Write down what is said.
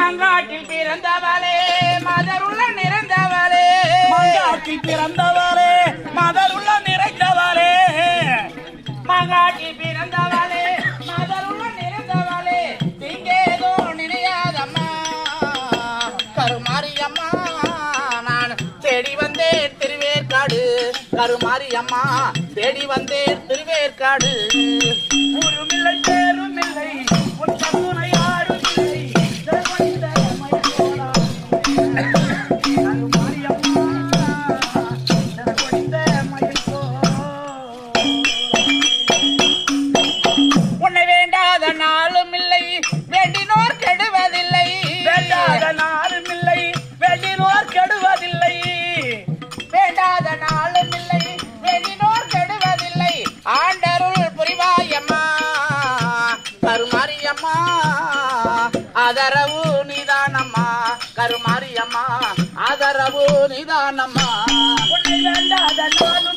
மாங்காட்டில் பிறந்தவளே மதருள்ள நிறைந்தவளே மாங்காட்டில் பிறந்தவளே மதருள்ள நிறைந்தவளே மாங்காட்டில் பிறந்தவளே மதருள்ள நிறைந்தவளே திங்கேதோ நினையாதம்மா கருமாரியம்மா நான் தேடி வந்தேன் திருவேற்காடு கருமாரியம்மா தேடி வந்தேன் திருவேற்காடு ஊருமில்லை பேருமில்லை உன் கருணை யாருமில்லை ஜெகவந்த மயக்கோடா கருமாரியம்மா ஜெகவந்த மயக்கோ உன்னை வேண்டாத நாளும் இல்லை வேண்டினோர் கெடுவதில்லை வேண்டாத நாளும் இல்லை வேண்டினோர் கெடுவதில்லை வேண்டாத நாளும் இல்லை வேண்டினோர் கெடுவதில்லை ஆண்டருள் புரிவாயம்மா கருமாரியம்மா ஆதரவு நீதானம்மா கருமாரியம்மா ஆதரவு நீதானம்மா உன்னை வேண்டாத நாளும்